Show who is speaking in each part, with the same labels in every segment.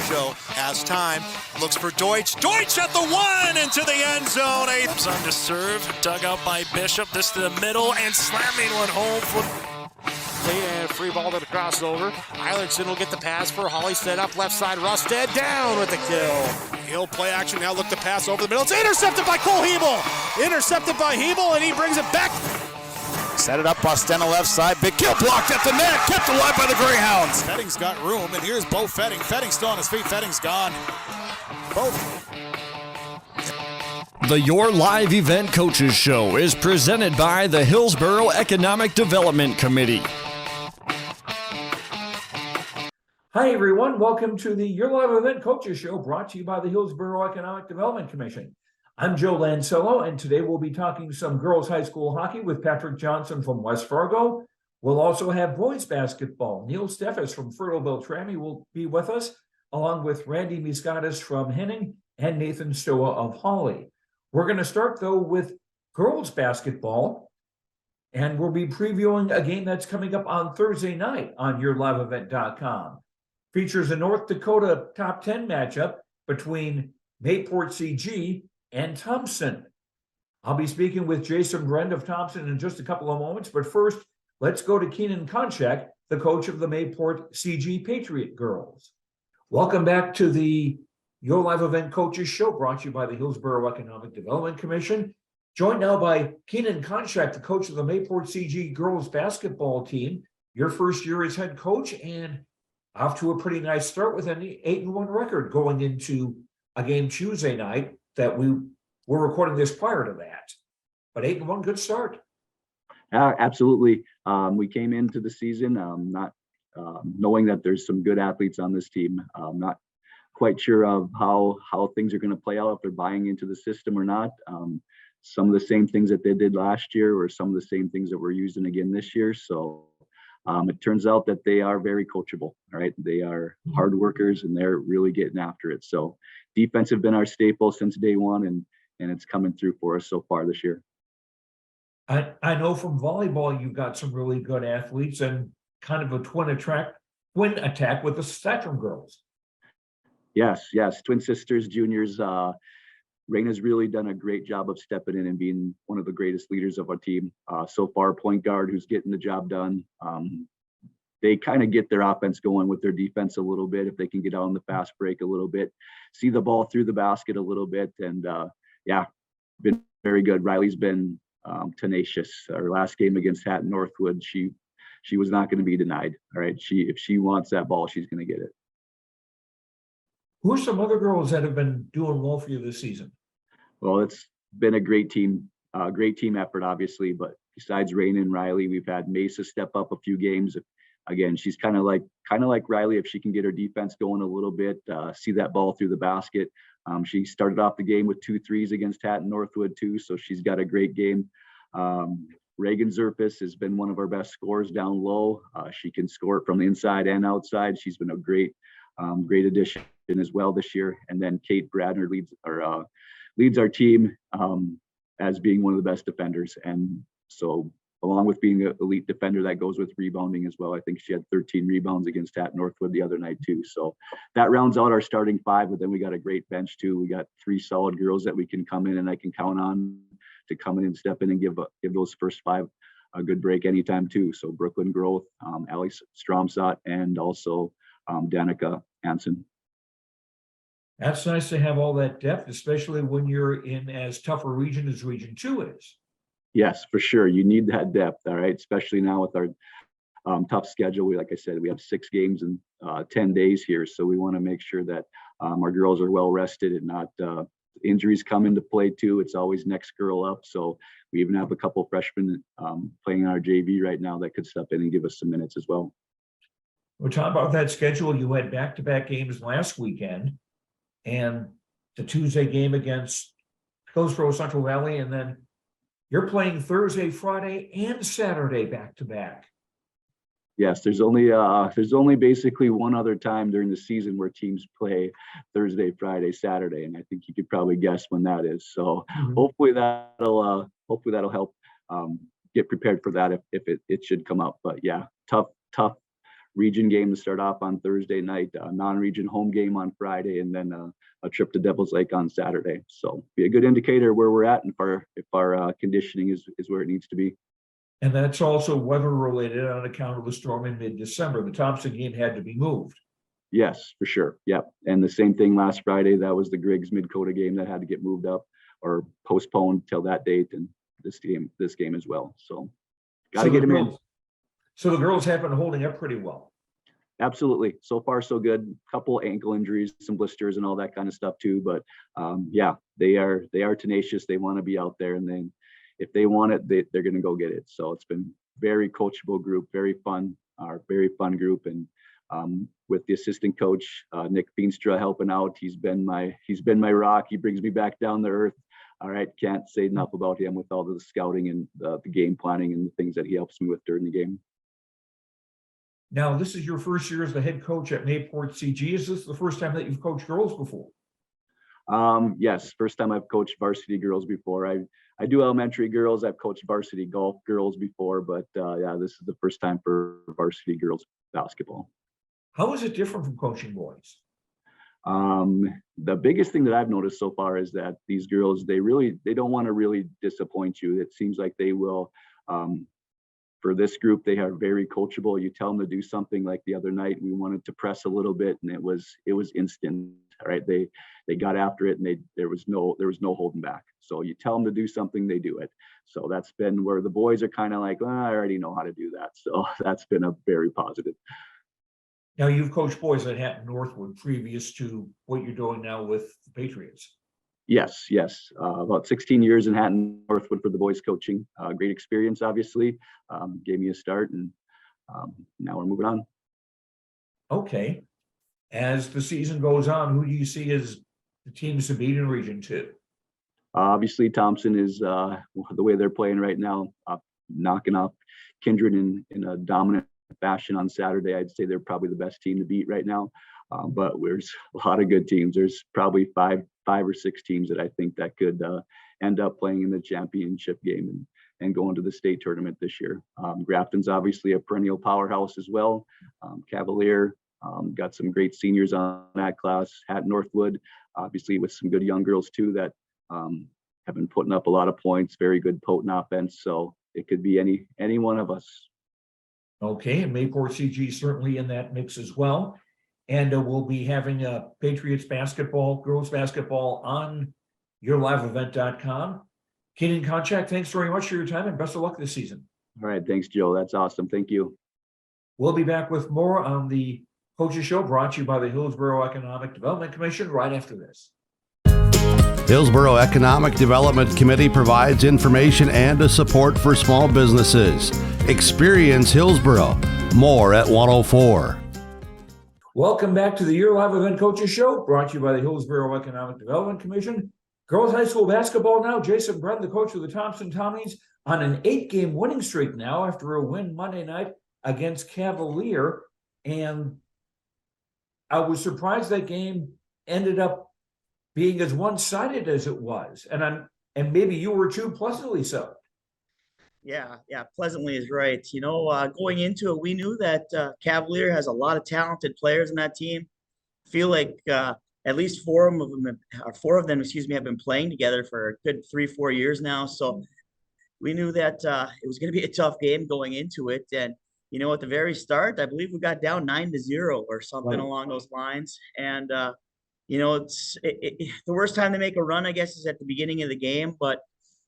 Speaker 1: show has time. Looks for Deutsch. Deutsch at the one into the end zone.
Speaker 2: Thompson to serve, dug out by Bishop. This to the middle and slamming one home.
Speaker 3: And free ball to the crossover. Eilertson will get the pass for Hawley. Set up left side. Rusted down with the kill. He'll play action now. Look to pass over the middle. It's intercepted by Cole Hebel. Intercepted by Hebel, and he brings it back.
Speaker 4: Set it up, Bostena left side. Big kill blocked at the net. Kept alive by the Greyhounds.
Speaker 1: Fetting's got room, and here's Bo Fetting. Fetting's still on his feet. Fetting's gone. Both.
Speaker 5: The Your Live Event Coaches Show is presented by the Hillsborough Economic Development Committee.
Speaker 6: Hi, everyone. Welcome to the Your Live Event Coaches Show, brought to you by the Hillsborough Economic Development Commission. I'm Joe Lancello, and today we'll be talking some girls high school hockey with Patrick Johnson from West Fargo. We'll also have boys basketball. Neil Steffes from Fertile-Beltrami will be with us, along with Randy Misegades from Henning and Nathan Stoa of Hawley. We're going to start, though, with girls basketball, and we'll be previewing a game that's coming up on Thursday night on YourLiveEvent.com. Features a North Dakota top 10 matchup between Mayport-CG and Thompson. I'll be speaking with Jason Brend of Thompson in just a couple of moments, but first, let's go to Keenan Konschak, the coach of the Mayport-CG Patriot girls. Welcome back to the Your Live Event Coaches Show, brought to you by the Hillsborough Economic Development Commission. Joined now by Keenan Konschak, the coach of the Mayport-CG girls basketball team. Your first year as head coach, and off to a pretty nice start with an 8-1 record going into a game Tuesday night that we were recording this prior to that. But 8-1, good start.
Speaker 7: Absolutely. We came into the season not knowing that there's some good athletes on this team. Not quite sure of how things are going to play out, if they're buying into the system or not. Some of the same things that they did last year or some of the same things that we're using again this year. So it turns out that they are very coachable, right? They are hard workers and they're really getting after it. So defense have been our staple since day one, and it's coming through for us so far this year.
Speaker 6: I know from volleyball you've got some really good athletes and kind of a twin attack with the Spectrum girls. Yes,
Speaker 7: twin sisters, juniors. Raina's really done a great job of stepping in and being one of the greatest leaders of our team. So far, point guard who's getting the job done. They kind of get their offense going with their defense a little bit. If they can get on the fast break a little bit, see the ball through the basket a little bit. And been very good. Riley's been tenacious. Our last game against Hatton Northwood, she was not going to be denied. All right. If she wants that ball, she's going to get it.
Speaker 6: Who are some other girls that have been doing well for you this season?
Speaker 7: Well, it's been a great team effort, obviously. But besides Raina and Riley, we've had Mesa step up a few games. Again, she's kind of like Riley. If she can get her defense going a little bit, see that ball through the basket. She started off the game with 2 threes against Hatton Northwood too, so she's got a great game. Reagan Zerfis has been one of our best scorers down low. She can score it from the inside and outside. She's been a great addition as well this year. And then Kate Bradner leads our team as being one of the best defenders. And so along with being an elite defender, that goes with rebounding as well. I think she had 13 rebounds against Hatton Northwood the other night too. So that rounds out our starting 5, but then we got a great bench too. We got 3 solid girls that we can come in and I can count on to come in and step in and give those first 5 a good break anytime too. So Brooklyn Growth, Ali Stromsot, and also Danica Hansen.
Speaker 6: That's nice to have all that depth, especially when you're in as tough a region as Region 2 is.
Speaker 7: Yes, for sure. You need that depth, all right, especially now with our tough schedule. Like I said, we have 6 games in 10 days here. So we want to make sure that our girls are well rested and not injuries come into play too. It's always next girl up. So we even have a couple of freshmen playing in our JV right now that could step in and give us some minutes as well.
Speaker 6: We'll talk about that schedule. You had back-to-back games last weekend and the Tuesday game against Hillsborough Central Valley, and then you're playing Thursday, Friday, and Saturday back-to-back.
Speaker 7: Yes, there's only basically one other time during the season where teams play Thursday, Friday, Saturday, and I think you could probably guess when that is. So hopefully that'll help get prepared for that if it should come up. But yeah, tough region game to start off on Thursday night, a non-region home game on Friday, and then a trip to Devil's Lake on Saturday. So be a good indicator where we're at and if our conditioning is where it needs to be.
Speaker 6: And that's also weather related on account of the storm in mid-December. The Thompson game had to be moved.
Speaker 7: Yes, for sure. Yep. And the same thing last Friday. That was the Griggs Mid-Coda game that had to get moved up or postponed till that date, and this game as well. So got to get him in.
Speaker 6: So the girls have been holding up pretty well.
Speaker 7: Absolutely. So far, so good. Couple ankle injuries, some blisters and all that kind of stuff too. But yeah, they are tenacious. They want to be out there, and then if they want it, they're going to go get it. So it's been very coachable group, very fun group. And with the assistant coach, Nick Feenstra, helping out, he's been my rock. He brings me back down to earth. All right. Can't say enough about him with all the scouting and the game planning and the things that he helps me with during the game.
Speaker 6: Now, this is your first year as the head coach at Mayport-CG. Is this the first time that you've coached girls before?
Speaker 7: Yes, first time I've coached varsity girls before. I do elementary girls. I've coached varsity golf girls before, but yeah, this is the first time for varsity girls basketball.
Speaker 6: How is it different from coaching boys?
Speaker 7: The biggest thing that I've noticed so far is that these girls, they don't want to really disappoint you. It seems like they will. For this group, they are very coachable. You tell them to do something. Like the other night, we wanted to press a little bit, and it was instant. Right? They got after it, and there was no holding back. So you tell them to do something, they do it. So that's been where the boys are kind of like, well, I already know how to do that. So that's been a very positive.
Speaker 6: Now, you've coached boys at Hatton Northwood previous to what you're doing now with the Patriots.
Speaker 7: Yes. About 16 years in Hatton Northwood for the boys coaching. Great experience, obviously. Gave me a start, and now we're moving on. Okay.
Speaker 6: As the season goes on, who do you see as the teams to beat in Region 2?
Speaker 7: Obviously, Thompson is the way they're playing right now, knocking off Kindred in a dominant fashion on Saturday. I'd say they're probably the best team to beat right now. But there's a lot of good teams. There's probably five or six teams that I think that could end up playing in the championship game and going to the state tournament this year. Grafton's obviously a perennial powerhouse as well. Cavalier got some great seniors on that class. Hatton Northwood, obviously with some good young girls too that have been putting up a lot of points. Very good potent offense. So it could be any one of us.
Speaker 6: Okay, and Mayport-CG certainly in that mix as well. And we'll be having Patriots basketball, girls basketball on yourliveevent.com. Keenan, Konschak, thanks very much for your time and best of luck this season. All right, thanks, Joe. That's awesome. Thank you. We'll be back with more on the Coaches Show brought to you by the Hillsborough Economic Development Commission right after this.
Speaker 8: Hillsborough Economic Development Committee provides information and a support for small businesses. Experience Hillsborough. More at 104.
Speaker 6: Welcome back to the Year Live Event Coaches Show, brought to you by the Hillsborough Economic Development Commission. Girls high school basketball now. Jason Brend, the coach of the Thompson Tommies, on an 8-game winning streak now after a win Monday night against Cavalier. And I was surprised that game ended up being as one-sided as it was. And maybe you were too, pleasantly so.
Speaker 9: Yeah, pleasantly is right. You know, going into it, we knew that Cavalier has a lot of talented players in that team. I feel like at least four of them, have been playing together for a good 3-4 years now. So we knew that it was going to be a tough game going into it. And, you know, at the very start, I believe we got down 9-0 or something along those lines. And, you know, the worst time to make a run, I guess, is at the beginning of the game. But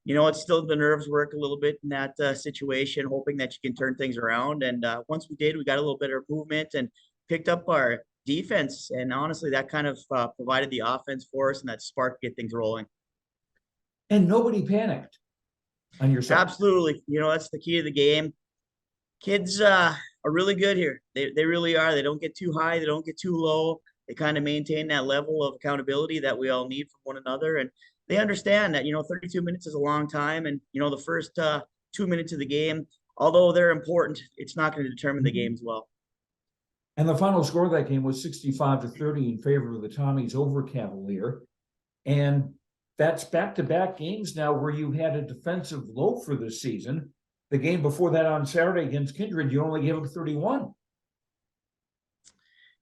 Speaker 9: you know, it's still the nerves work a little bit in that situation, hoping that you can turn things around. And once we did, we got a little bit of movement and picked up our defense. And honestly, that kind of provided the offense for us and that spark to get things rolling.
Speaker 6: And nobody panicked on your side.
Speaker 9: Absolutely. You know, that's the key to the game. Kids are really good here. They really are. They don't get too high. They don't get too low. They kind of maintain that level of accountability that we all need from one another. And they understand that, you know, 32 minutes is a long time. And, you know, the first 2 minutes of the game, although they're important, it's not going to determine the game as well.
Speaker 6: And the final score of that game was 65-30 in favor of the Tommies over Cavalier. And that's back-to-back games now where you had a defensive low for this season. The game before that on Saturday against Kindred, you only gave them 31.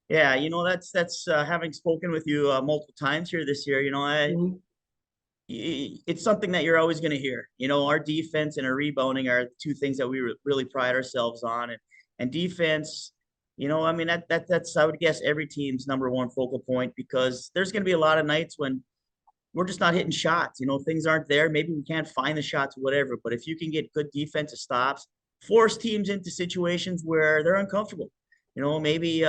Speaker 9: Yeah, that's having spoken with you multiple times here this year. It's something that you're always going to hear. Our defense and our rebounding are the two things that we really pride ourselves on, and defense. I mean that's I would guess every team's number one focal point, because there's going to be a lot of nights when we're just not hitting shots. Things aren't there. Maybe we can't find the shots, whatever. But if you can get good defensive stops, force teams into situations where they're uncomfortable. Maybe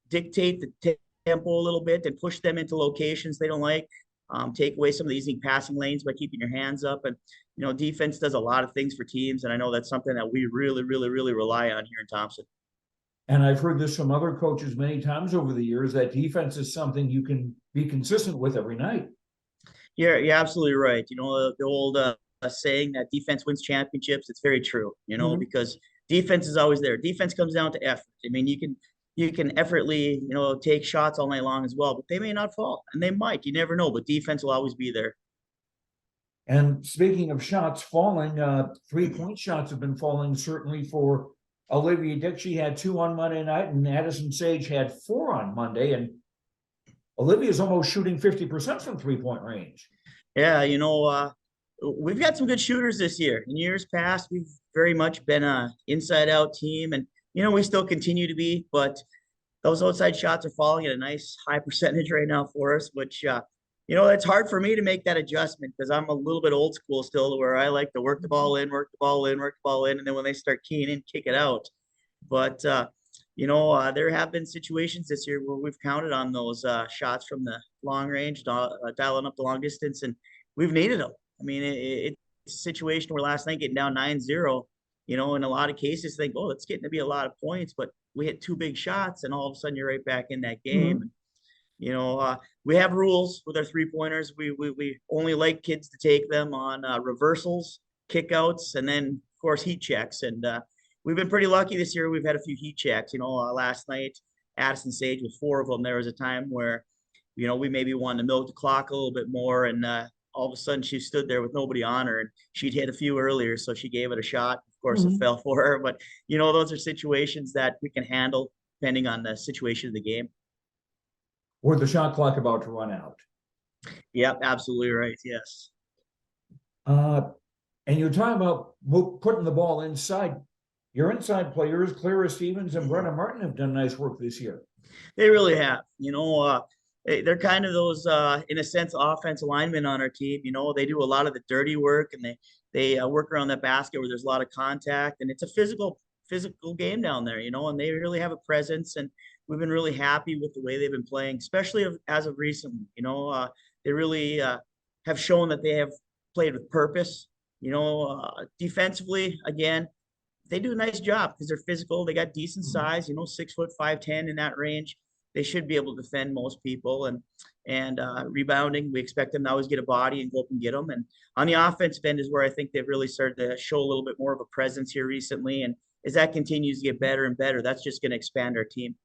Speaker 9: dictate the tempo a little bit and push them into locations they don't like. Take away some of the easy passing lanes by keeping your hands up. And, defense does a lot of things for teams. And I know that's something that we really, really, really rely on here in Thompson.
Speaker 6: And I've heard this from other coaches many times over the years, that defense is something you can be consistent with every night.
Speaker 9: Yeah, you're absolutely right. The old saying that defense wins championships, it's very true, because defense is always there. Defense comes down to effort. I mean, you can effortly, take shots all night long as well, but they may not fall, and they might. You never know, but defense will always be there.
Speaker 6: And speaking of shots falling, 3-point shots have been falling, certainly for Olivia Dick. She had 2 on Monday night, and Addison Sage had 4 on Monday. And Olivia's almost shooting 50% from 3-point range.
Speaker 9: Yeah, we've got some good shooters this year. In years past, we've very much been a inside-out team, and we still continue to be. But those outside shots are falling at a nice high percentage right now for us, which it's hard for me to make that adjustment, because I'm a little bit old school still, where I like to work the ball in, and then when they start keying in, kick it out. But there have been situations this year where we've counted on those shots from the long range, dialing up the long distance, and we've needed them. I mean, it's a situation where last night getting down 9-0, in a lot of cases think, oh, it's getting to be a lot of points, but we hit 2 big shots, and all of a sudden you're right back in that game. Mm-hmm. We have rules with our 3-pointers. We only like kids to take them on reversals, kickouts, and then of course heat checks. And we've been pretty lucky this year. We've had a few heat checks. Last night, Addison Sage with 4 of them. There was a time where, we maybe wanted to milk the clock a little bit more, and all of a sudden she stood there with nobody on her, and she'd hit a few earlier, so she gave it a shot. Of course, It fell for her, but those are situations that we can handle depending on the situation of the game.
Speaker 6: Or the shot clock about to run out.
Speaker 9: Yep, absolutely right. Yes.
Speaker 6: And you're talking about putting the ball inside. Your inside players, Clara Stevens and Brenna Martin, have done nice work this year.
Speaker 9: They really have. They're kind of those, in a sense, offensive linemen on our team. They do a lot of the dirty work, and they work around that basket where there's a lot of contact, and it's a physical game down there, and they really have a presence, and we've been really happy with the way they've been playing, especially as of recently. They really have shown that they have played with purpose. Defensively, again, they do a nice job because they're physical. They got decent size, 6 foot 5'10" in that range. They should be able to defend most people, and rebounding. We expect them to always get a body and go up and get them. And on the offensive end is where I think they've really started to show a little bit more of a presence here recently. And as that continues to get better and better, that's just going to expand our team.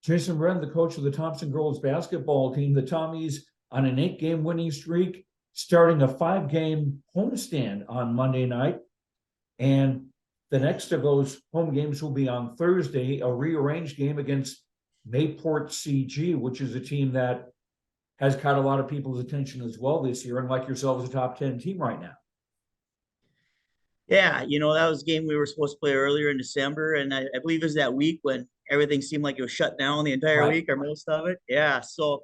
Speaker 6: Jason Brend, the coach of the Thompson girls basketball team, the Tommies on an 8-game winning streak, starting a 5-game homestand on Monday night. And the next of those home games will be on Thursday, a rearranged game against Mayport-CG, which is a team that has caught a lot of people's attention as well this year, and like yourselves, a top 10 team right now.
Speaker 9: Yeah, that was a game we were supposed to play earlier in December, and I believe it was that week when everything seemed like it was shut down the entire week or most of it. Yeah, so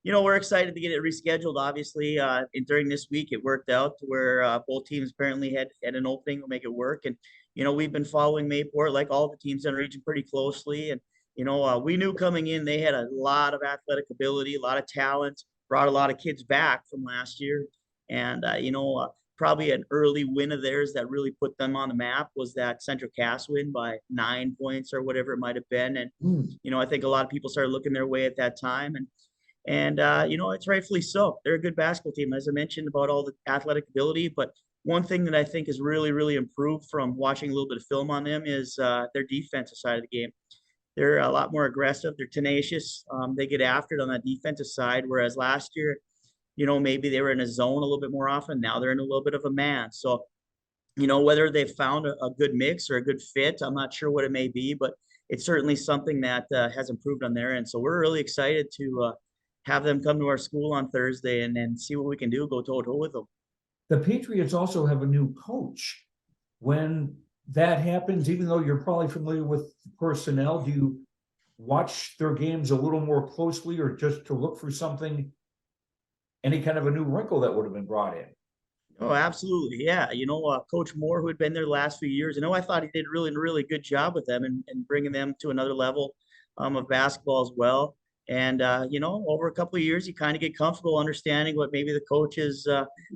Speaker 9: we're excited to get it rescheduled. Obviously, during this week, it worked out to where both teams apparently had an opening to make it work, and we've been following Mayport, like all the teams in the region, pretty closely, and we knew coming in they had a lot of athletic ability, a lot of talent, brought a lot of kids back from last year. And, probably an early win of theirs that really put them on the map was that Central Cass win by 9 points or whatever it might have been. And, I think a lot of people started looking their way at that time. And it's rightfully so. They're a good basketball team, as I mentioned, about all the athletic ability. But one thing that I think has really, really improved from watching a little bit of film on them is their defensive side of the game. They're a lot more aggressive. They're tenacious. They get after it on that defensive side, whereas last year, maybe they were in a zone a little bit more often. Now they're in a little bit of a man. So, whether they've found a good mix or a good fit, I'm not sure what it may be, but it's certainly something that has improved on their end. So we're really excited to have them come to our school on Thursday and see what we can do, go toe-to-toe with them.
Speaker 6: The Patriots also have a new coach. When that happens, even though you're probably familiar with personnel, do you watch their games a little more closely, or just to look for something, any kind of a new wrinkle that would have been brought in?
Speaker 9: Oh, absolutely. Yeah. Coach Moore, who had been there the last few years, I thought he did a really, really good job with them and bringing them to another level of basketball as well. And, over a couple of years, you kind of get comfortable understanding what maybe the coaches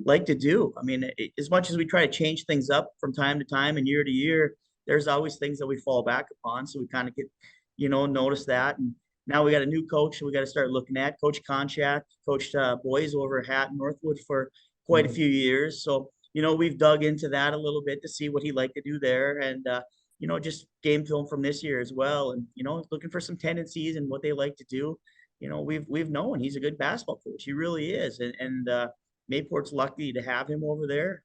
Speaker 9: like to do. I mean, as much as we try to change things up from time to time and year to year, there's always things that we fall back upon. So we kind of get, notice that. And now we got a new coach that we got to start looking at. Coach Konschak coached boys over at Northwood for quite a few years. So, we've dug into that a little bit to see what he'd like to do there. And, just game film from this year as well. And, looking for some tendencies and what they like to do. We've known he's a good basketball coach. He really is. And Mayport's lucky to have him over there.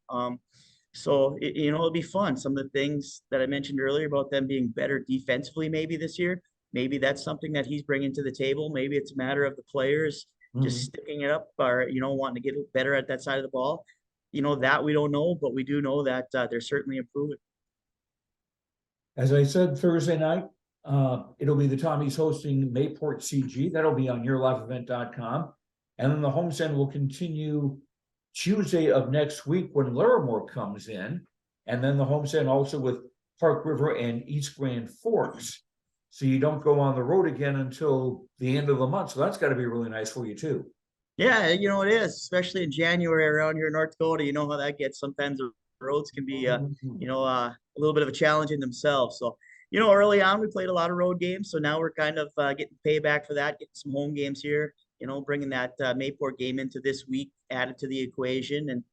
Speaker 9: So, it'll be fun. Some of the things that I mentioned earlier about them being better defensively maybe this year, maybe that's something that he's bringing to the table. Maybe it's a matter of the players just sticking it up or, wanting to get better at that side of the ball. That we don't know, but we do know that they're certainly improving.
Speaker 6: As I said, Thursday night, it'll be the Tommies hosting Mayport-CG. That'll be on yourliveevent.com. And then the homestand will continue Tuesday of next week when Larimore comes in. And then the homestand also with Park River and East Grand Forks. So you don't go on the road again until the end of the month. So that's got to be really nice for you too.
Speaker 9: Yeah, it is, especially in January around here in North Dakota. You know how that gets. Sometimes the roads can be, a little bit of a challenge in themselves. So, early on we played a lot of road games. So now we're kind of getting payback for that, getting some home games here, bringing that Mayport game into this week, added to the equation. And,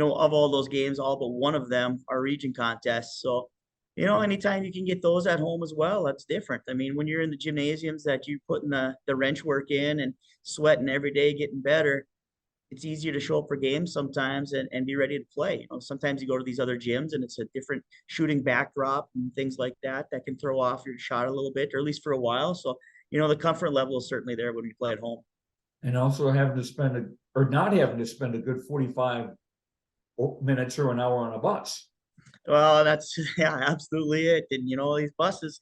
Speaker 9: of all those games, all but one of them are region contests. So, anytime you can get those at home as well, that's different. I mean, when you're in the gymnasiums that you putting the wrench work in and sweating every day, getting better, it's easier to show up for games sometimes and be ready to play. Sometimes you go to these other gyms and it's a different shooting backdrop and things like that can throw off your shot a little bit, or at least for a while. So, the comfort level is certainly there when you play at home.
Speaker 6: And also not having to spend a good 45 minutes or an hour on a bus.
Speaker 9: Well, that's absolutely it. And these buses,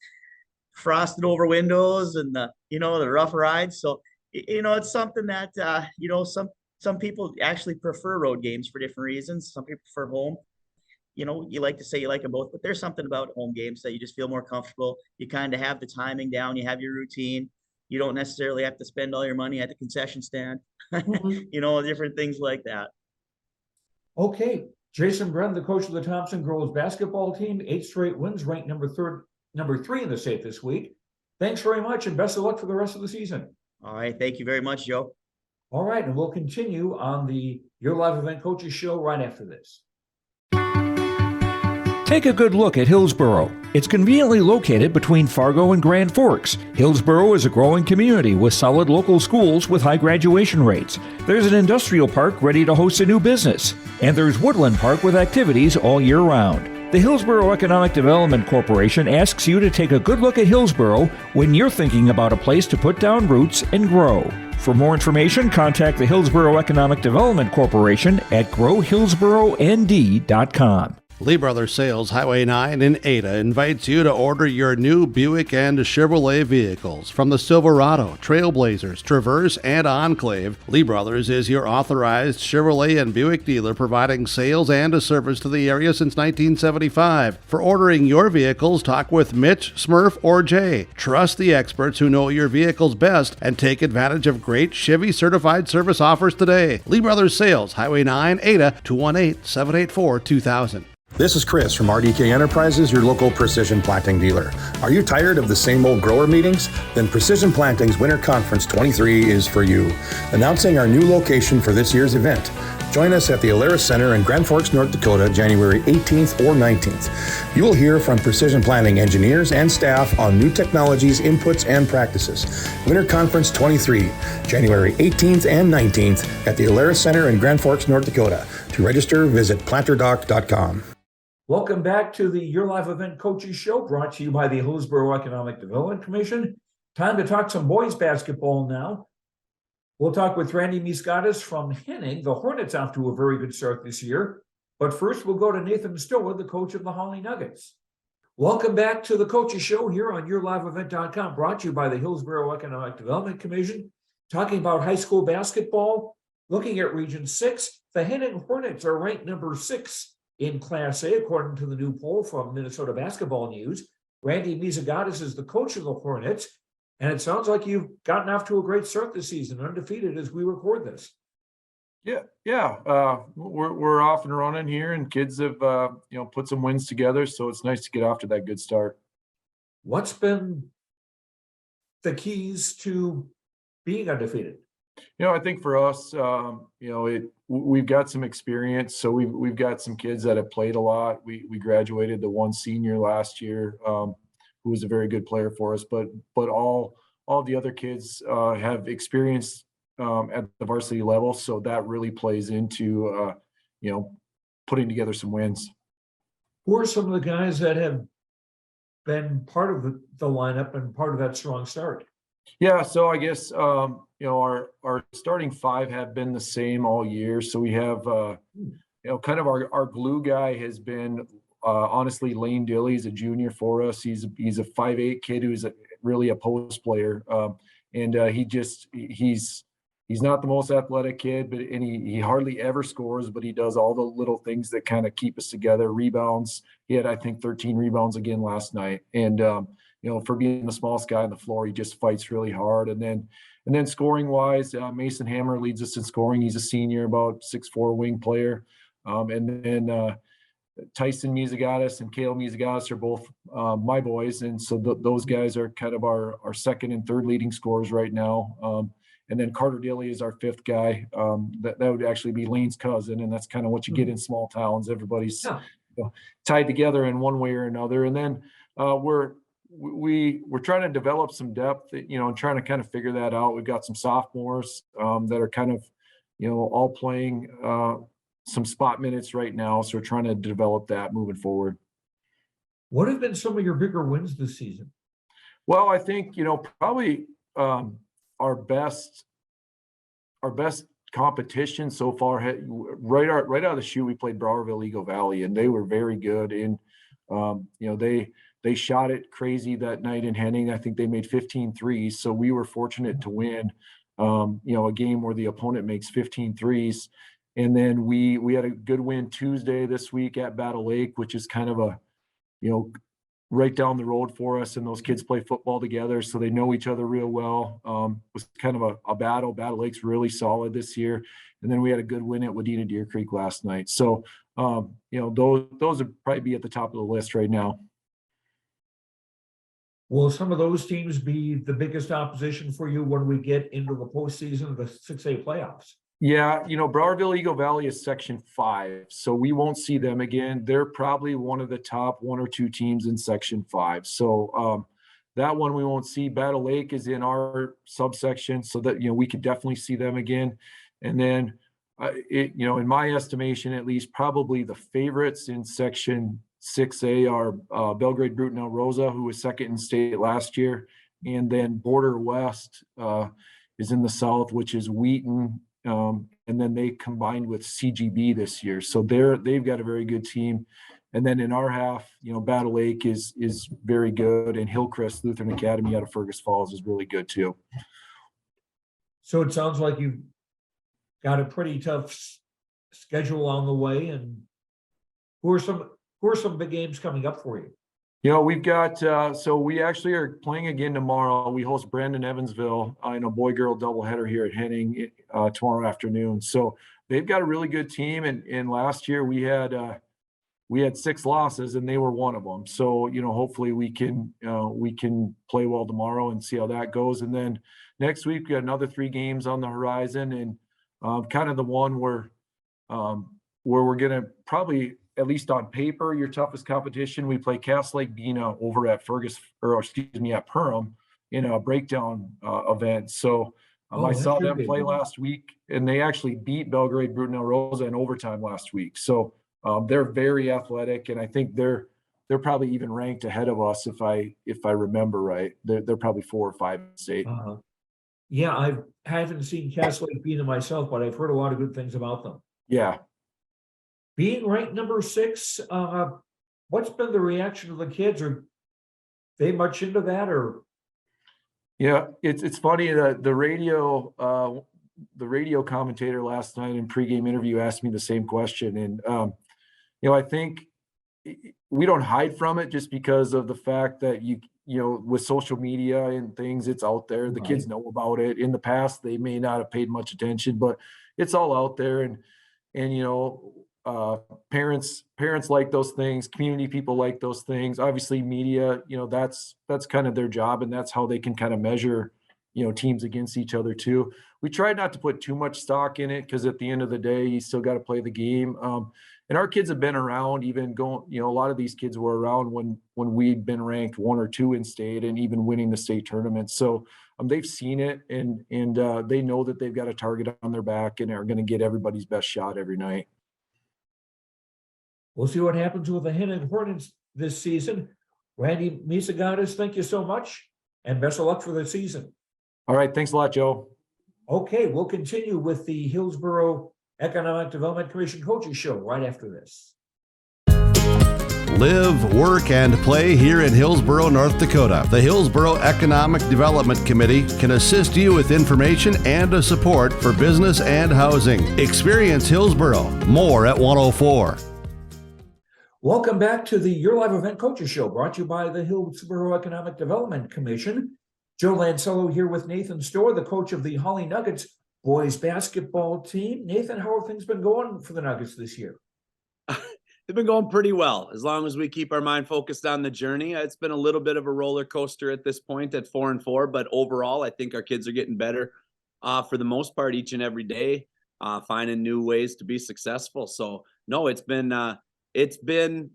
Speaker 9: frosted over windows and the rough rides. So it's something that some people actually prefer road games for different reasons. Some people prefer home. You like to say you like them both, but there's something about home games that you just feel more comfortable. You kind of have the timing down. You have your routine. You don't necessarily have to spend all your money at the concession stand. Different things like that. Okay.
Speaker 6: Jason Brend, the coach of the Thompson girls basketball team, 8 straight wins, ranked number 3 in the state this week. Thanks very much and best of luck for the rest of the season.
Speaker 9: All right. Thank you very much, Joe.
Speaker 6: All right. And we'll continue on the Your Live Event Coaches show right after this.
Speaker 5: Take a good look at Hillsboro. It's conveniently located between Fargo and Grand Forks. Hillsboro is a growing community with solid local schools with high graduation rates. There's an industrial park ready to host a new business. And there's Woodland Park with activities all year round. The Hillsboro Economic Development Corporation asks you to take a good look at Hillsboro when you're thinking about a place to put down roots and grow. For more information, contact the Hillsboro Economic Development Corporation at growhillsboroND.com.
Speaker 8: Lee Brothers Sales, Highway 9 in Ada invites you to order your new Buick and Chevrolet vehicles. From the Silverado, Trailblazers, Traverse, and Enclave, Lee Brothers is your authorized Chevrolet and Buick dealer, providing sales and a service to the area since 1975. For ordering your vehicles, talk with Mitch, Smurf, or Jay. Trust the experts who know your vehicles best and take advantage of great Chevy certified service offers today. Lee Brothers Sales, Highway 9, Ada, 218-784-2000.
Speaker 10: This is Chris from RDK Enterprises, your local precision planting dealer. Are you tired of the same old grower meetings? Then Precision Planting's Winter Conference 23 is for you. Announcing our new location for this year's event. Join us at the Alaris Center in Grand Forks, North Dakota, January 18th or 19th. You will hear from precision planting engineers and staff on new technologies, inputs, and practices. Winter Conference 23, January 18th and 19th at the Alaris Center in Grand Forks, North Dakota. To register, visit planterdoc.com.
Speaker 6: Welcome back to the Your Life Event Coaches Show, brought to you by the Hillsborough Economic Development Commission. Time to talk some boys basketball now. We'll talk with Randy Misegades from Henning. The Hornets off to a very good start this year. But first, we'll go to Nathan Stoa, the coach of the Hawley Nuggets. Welcome back to the Coaches Show here on YourLiveEvent.com, brought to you by the Hillsborough Economic Development Commission. Talking about high school basketball, looking at Region 6, the Henning Hornets are ranked number 6 in Class A, according to the new poll from Minnesota Basketball News. Randy Misegades is the coach of the Hornets, and it sounds like you've gotten off to a great start this season, undefeated as we record this.
Speaker 11: We're off and running here, and kids have put some wins together, so it's nice to get off to that good start.
Speaker 6: What's been the keys to being undefeated?
Speaker 11: I think for us, we've got some experience, so we've got some kids that have played a lot. We graduated the one senior last year, who was a very good player for us, but all the other kids have experience at the varsity level, so that really plays into putting together some wins.
Speaker 6: Who are some of the guys that have been part of the lineup and part of that strong start?
Speaker 11: Yeah, so I guess our starting five have been the same all year. So we have kind of our glue guy has been honestly Lane Dilly. He's a junior for us. He's a 5'8" kid who's really a post player, and he's not the most athletic kid, but he hardly ever scores, but he does all the little things that kind of keep us together. Rebounds, he had I think 13 rebounds again last night, and for being the smallest guy on the floor, he just fights really hard. And then scoring wise, Mason Hammer leads us in scoring. He's a senior, about 6'4" wing player. And then Tyson Misegades and Kale Misegades are both my boys. And so those guys are kind of our second and third leading scorers right now. And then Carter Dilly is our fifth guy. That would actually be Lane's cousin. And that's kind of what you get in small towns. Everybody's tied together in one way or another. And then we're trying to develop some depth, and trying to kind of figure that out. We've got some sophomores that are kind of, all playing some spot minutes right now. So we're trying to develop that moving forward.
Speaker 6: What have been some of your bigger wins this season?
Speaker 11: Well, I think, probably our best competition so far, right out of the chute, we played Browerville Eagle Valley, and they were very good. And, they shot it crazy that night in Henning. I think they made 15 threes. So we were fortunate to win, a game where the opponent makes 15 threes. And then we had a good win Tuesday this week at Battle Lake, which is kind of a, right down the road for us. And those kids play football together, so they know each other real well. It was kind of a battle. Battle Lake's really solid this year. And then we had a good win at Wadena Deer Creek last night. So, those would probably be at the top of the list right now.
Speaker 6: Will some of those teams be the biggest opposition for you when we get into the postseason, the 6A playoffs?
Speaker 11: Yeah, Browerville Eagle Valley is Section 5, so we won't see them again. They're probably one of the top one or two teams in Section 5. So that one we won't see. Battle Lake is in our subsection, so that we could definitely see them again. And then, in my estimation, at least, probably the favorites in Section 6A are Belgrade Bruton El Rosa, who was second in state last year, and then Border West is in the south, which is Wheaton, and then they combined with CGB this year, so they've got a very good team. And then in our half, Battle Lake is very good, and Hillcrest Lutheran Academy out of Fergus Falls is really good too.
Speaker 6: So it sounds like you've got a pretty tough schedule on the way. And who are some big games coming up for you?
Speaker 11: We've got, so we actually are playing again tomorrow. We host Brend in Evansville in a boy-girl doubleheader here at Henning tomorrow afternoon. So they've got a really good team. And last year we had 6 losses, and they were one of them. So, hopefully we can play well tomorrow and see how that goes. And then next week we got another 3 games on the horizon, and kind of the one where we're going to probably, at least on paper, your toughest competition. We play Cass Lake Bena over at at Perham in a breakdown event. So I saw them play last week, and they actually beat Belgrade Bruton El Rosa in overtime last week. So They're very athletic, and I think they're probably even ranked ahead of us if I remember right. They're probably 4 or 5 in state.
Speaker 6: Yeah, I haven't seen Cass Lake beat them myself, but I've heard a lot of good things about them.
Speaker 11: Yeah.
Speaker 6: Being ranked number 6, what's been the reaction of the kids? Are they much into that, or? Yeah, it's funny that the radio commentator last night in pregame interview asked me the same question, and I think we don't hide from it just because of the fact that with social media and things, it's out there. The kids know about it. In the past, they may not have paid much attention, but it's all out there, and parents like those things, community people like those things. Obviously media, that's kind of their job, and that's how they can kind of measure, teams against each other too. We try not to put too much stock in it, because at the end of the day, you still got to play the game. And our kids have been around, even going, a lot of these kids were around when we'd been ranked 1 or 2 in state and even winning the state tournament. So they've seen it, and they know that they've got a target on their back and are going to get everybody's best shot every night. We'll see what happens with the Henning Hornets this season. Randy Misegades, thank you so much, and best of luck for the season.
Speaker 11: All right, thanks a lot, Joe.
Speaker 6: Okay, we'll continue with the Hillsborough Economic Development Commission Coaches Show right after this.
Speaker 8: Live, work, and play here in Hillsborough, North Dakota. The Hillsborough Economic Development Committee can assist you with information and support for business and housing. Experience Hillsborough. More at 104.
Speaker 6: Welcome back to the Your Live Event Coaches Show, brought to you by the Hillsborough Economic Development Commission. Joe Lancello here with Nathan Stoa, the coach of the Hawley Nuggets boys basketball team. Nathan, how have things been going for the Nuggets this year?
Speaker 12: They've been going pretty well, as long as we keep our mind focused on the journey. It's been a little bit of a roller coaster at this point at 4-4, but overall, I think our kids are getting better for the most part each and every day, finding new ways to be successful. So no, it's been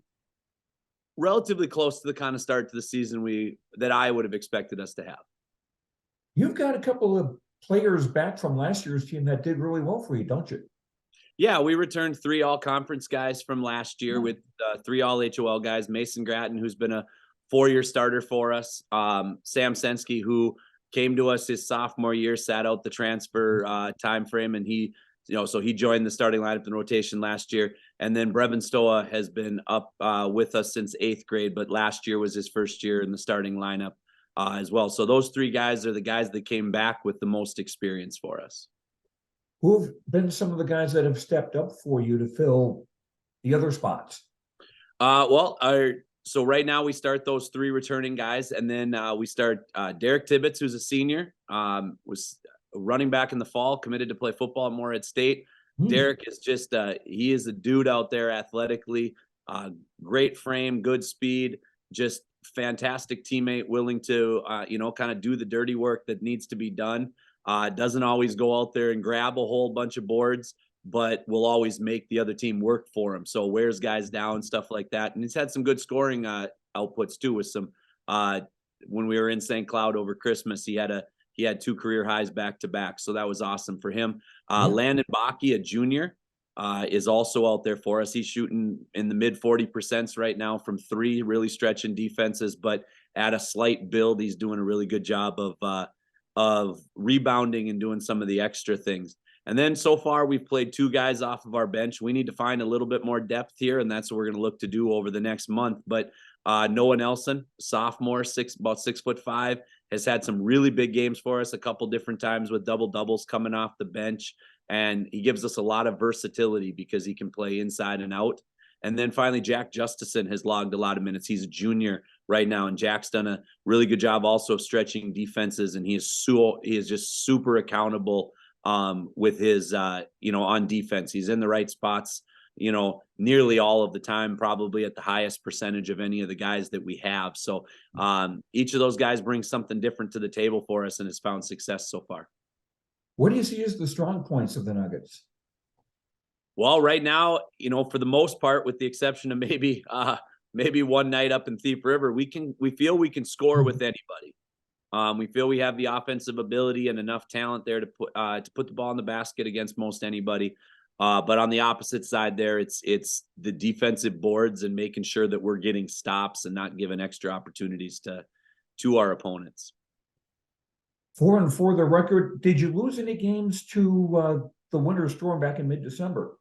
Speaker 12: relatively close to the kind of start to the season that I would have expected us to have.
Speaker 6: You've got a couple of players back from last year's team that did really well for you, don't you?
Speaker 12: Yeah, we returned 3 all-conference guys from last year with 3 all-HOL guys. Mason Gratton, who's been a 4-year starter for us. Sam Sensky, who came to us his sophomore year, sat out the transfer time frame, and he joined the starting lineup in rotation last year. And then Brevin Stoa has been up with us since 8th grade, but last year was his first year in the starting lineup as well. So those 3 guys are the guys that came back with the most experience for us.
Speaker 6: Who've been some of the guys that have stepped up for you to fill the other spots?
Speaker 12: So right now we start those 3 returning guys, and then we start Derek Tibbetts, who's a senior, was running back in the fall, committed to play football at Morehead State. Derek is just he is a dude out there athletically, great frame, good speed, just fantastic teammate, willing to kind of do the dirty work that needs to be done. Doesn't always go out there and grab a whole bunch of boards, but will always make the other team work for him. So wears guys down, stuff like that. And he's had some good scoring outputs too, with some when we were in St. Cloud over Christmas, he had 2 career highs back to back. So that was awesome for him. Landon Bakke, a junior, is also out there for us. He's shooting in the mid 40% right now from 3, really stretching defenses, but at a slight build, he's doing a really good job of rebounding and doing some of the extra things. And then so far we've played 2 guys off of our bench. We need to find a little bit more depth here, and that's what we're going to look to do over the next month. But Noah Nelson, sophomore, about 6'5", has had some really big games for us a couple different times with double doubles coming off the bench. And he gives us a lot of versatility because he can play inside and out. And then finally, Jack Justison has logged a lot of minutes. He's a junior right now, and Jack's done a really good job also of stretching defenses, and he is just super accountable with his on defense. He's in the right spots, nearly all of the time, probably at the highest percentage of any of the guys that we have. So each of those guys brings something different to the table for us and has found success so far.
Speaker 6: What do you see as the strong points of the Nuggets?
Speaker 12: Well, right now, for the most part, with the exception of maybe one night up in Thief River, we feel we can score with anybody. We feel we have the offensive ability and enough talent there to put the ball in the basket against most anybody. But on the opposite side there, it's the defensive boards and making sure that we're getting stops and not giving extra opportunities to our opponents.
Speaker 6: 4-4 the record. Did you lose any games to the Winter Storm back in mid-December?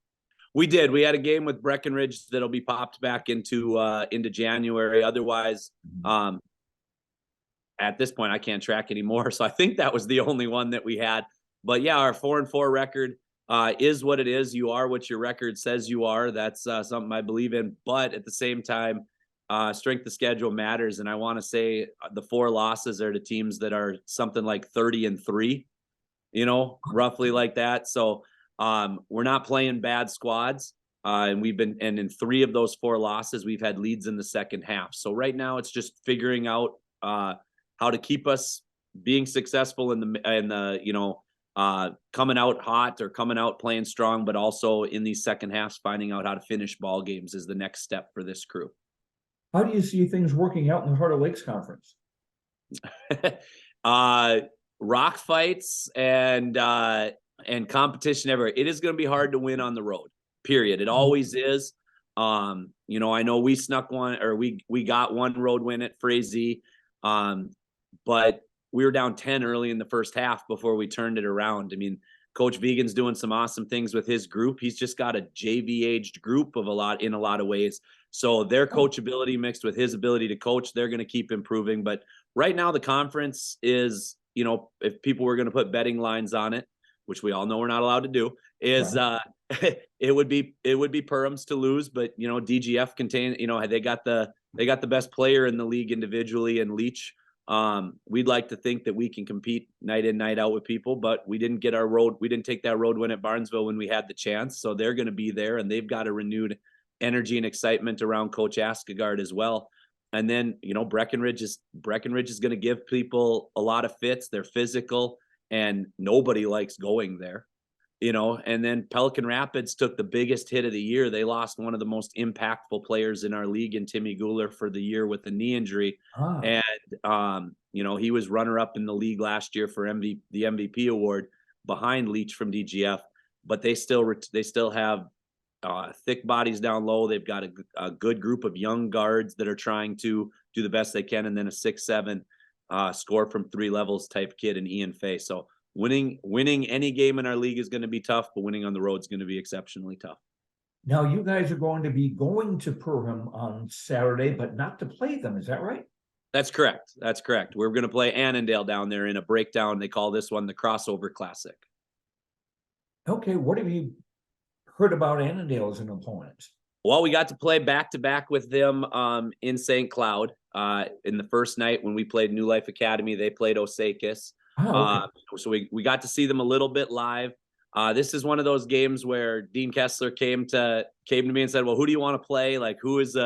Speaker 12: We did. We had a game with Breckenridge that'll be popped back into January. Otherwise, at this point, I can't track anymore. So I think that was the only one that we had. But yeah, our 4-4 record is what it is. You are what your record says you are. That's something I believe in. But at the same time, strength of schedule matters. And I want to say the 4 losses are to teams that are something like 30-3, roughly like that. So we're not playing bad squads. And in 3 of those 4 losses, we've had leads in the second half. So right now it's just figuring out how to keep us being successful in the coming out hot or coming out playing strong, but also in these second halves, finding out how to finish ball games is the next step for this crew.
Speaker 6: How do you see things working out in the Heart of Lakes Conference?
Speaker 12: Rock fights and competition everywhere. It is going to be hard to win on the road, period. It always is. I know we snuck one, or we got one road win at Frazee, but we were down 10 early in the first half before we turned it around. I mean, Coach Vegan's doing some awesome things with his group. He's just got a JV-aged group in a lot of ways. So their coachability mixed with his ability to coach, they're going to keep improving. But right now the conference is, if people were going to put betting lines on it, which we all know we're not allowed to do, is it would be Perhams to lose. But DGF they got the best player in the league individually in Leach. We'd like to think that we can compete night in, night out with people, but we didn't take that road win at Barnesville when we had the chance. So they're going to be there, and they've got a renewed energy and excitement around Coach Askegard as well. And then, Breckenridge is going to give people a lot of fits. They're physical and nobody likes going there, and then Pelican Rapids took the biggest hit of the year. They lost one of the most impactful players in our league in Timmy Guler for the year with a knee injury. And, he was runner up in the league last year for the MVP award behind Leach from DGF, but they still have thick bodies down low. They've got a good group of young guards that are trying to do the best they can. And then a 6'7" score from 3 levels type kid in Ian Fay. So winning any game in our league is going to be tough, but winning on the road is going to be exceptionally tough.
Speaker 6: Now you guys are going to be going to Perham on Saturday, but not to play them. Is that right?
Speaker 12: That's correct. We're going to play Annandale down there in a breakdown. They call this one the Crossover Classic.
Speaker 6: Okay. What have you heard about Annandale as an opponent?
Speaker 12: Well, we got to play back-to-back with them in St. Cloud. In the first night when we played New Life Academy, they played Osakis.
Speaker 6: Okay.
Speaker 12: So we got to see them a little bit live. This is one of those games where Dean Kessler came to me and said, well, who do you want to play? Like, who's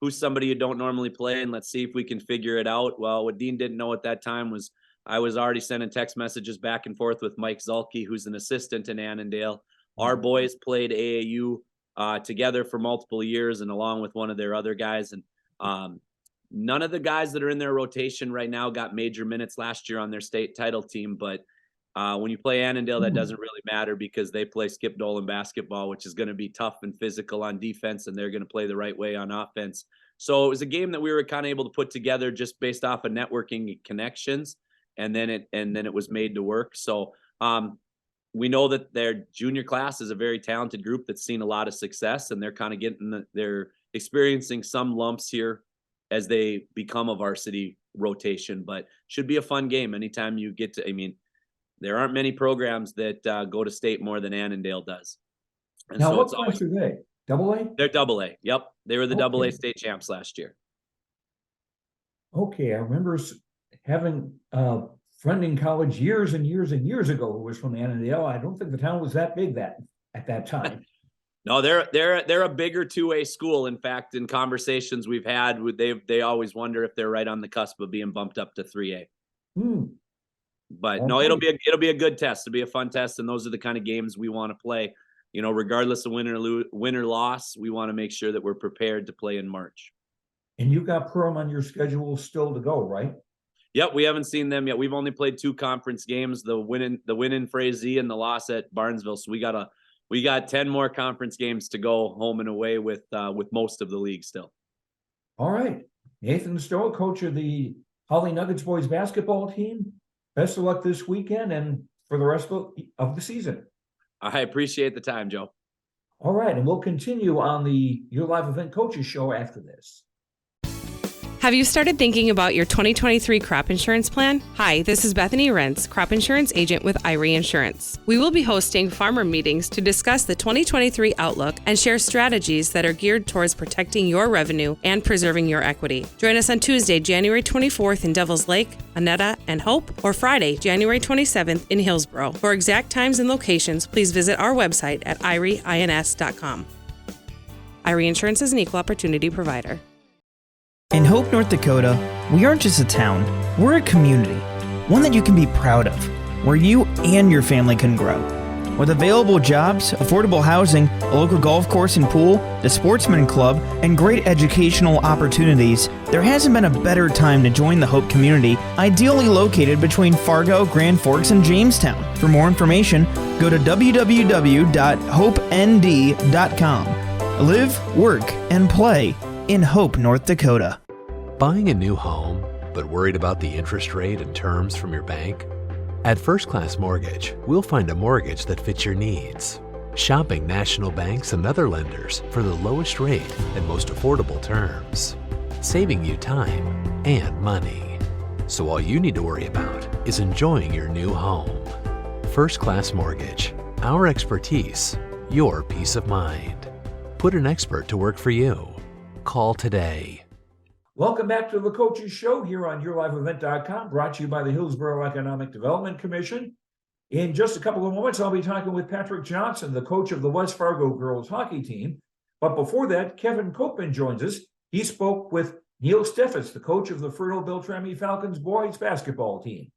Speaker 12: somebody you don't normally play? And let's see if we can figure it out. Well, what Dean didn't know at that time was I was already sending text messages back and forth with Mike Zulke, who's an assistant in Annandale. Our boys played AAU together for multiple years, and along with one of their other guys. And none of the guys that are in their rotation right now got major minutes last year on their state title team. But when you play Annandale, that doesn't really matter because they play skip Dolan basketball, which is going to be tough and physical on defense, and they're going to play the right way on offense. So it was a game that we were kind of able to put together just based off of networking connections, and then it was made to work. So we know that their junior class is a very talented group that's seen a lot of success, and they're kind of they're experiencing some lumps here as they become a varsity rotation, but should be a fun game anytime you get to, there aren't many programs that go to state more than Annandale does. And
Speaker 6: now,
Speaker 12: so
Speaker 6: what class are they? Double A?
Speaker 12: They're double A. Yep. They were the double A state champs last year.
Speaker 6: Okay. I remember having a friend in college years and years and years ago who was from Annandale. I don't think the town was that big at that time.
Speaker 12: No, they're a bigger 2A school. In fact, in conversations we've had, they always wonder if they're right on the cusp of being bumped up to 3A. But no, it'll be a good test. It'll be a fun test, and those are the kind of games we want to play. Regardless of win or loss, we want to make sure that we're prepared to play in March.
Speaker 6: And you got Perham on your schedule still to go, right?
Speaker 12: Yep, we haven't seen them yet. We've only played 2 conference games: the win in Frazee and the loss at Barnesville. So we got a we got 10 more conference games to go home and away with most of the league still.
Speaker 6: All right. Nathan Stoa, coach of the Hawley Nuggets boys basketball team. Best of luck this weekend and for the rest of the season.
Speaker 12: I appreciate the time, Joe.
Speaker 6: All right. And we'll continue on the Your Live Event Coaches show after this.
Speaker 13: Have you started thinking about your 2023 crop insurance plan? Hi, this is Bethany Rentz, crop insurance agent with YLE Insurance. We will be hosting farmer meetings to discuss the 2023 outlook and share strategies that are geared towards protecting your revenue and preserving your equity. Join us on Tuesday, January 24th in Devils Lake, Annetta, and Hope, or Friday, January 27th in Hillsborough. For exact times and locations, please visit our website at ireins.com. YLE Insurance is an equal opportunity provider.
Speaker 14: In Hope, North Dakota, we aren't just a town, we're a community, one that you can be proud of, where you and your family can grow. With available jobs, affordable housing, a local golf course and pool, the Sportsman Club, and great educational opportunities, there hasn't been a better time to join the Hope community, ideally located between Fargo, Grand Forks, and Jamestown. For more information, go to www.hopend.com. Live, work, and play in Hope, North Dakota.
Speaker 15: Buying a new home, but worried about the interest rate and terms from your bank? At First Class Mortgage, we'll find a mortgage that fits your needs. Shopping national banks and other lenders for the lowest rate and most affordable terms. Saving you time and money. So all you need to worry about is enjoying your new home. First Class Mortgage. Our expertise, your peace of mind. Put an expert to work for you. Call today.
Speaker 6: Welcome back to the Coaches Show here on YourLiveEvent.com, brought to you by the Hillsborough Economic Development Commission. In just a couple of moments, I'll be talking with Patrick Johnson, the coach of the West Fargo girls hockey team. But before that, Kevin Copeman joins us. He spoke with Neil Steffes, the coach of the Fertile-Beltrami Falcons boys basketball team.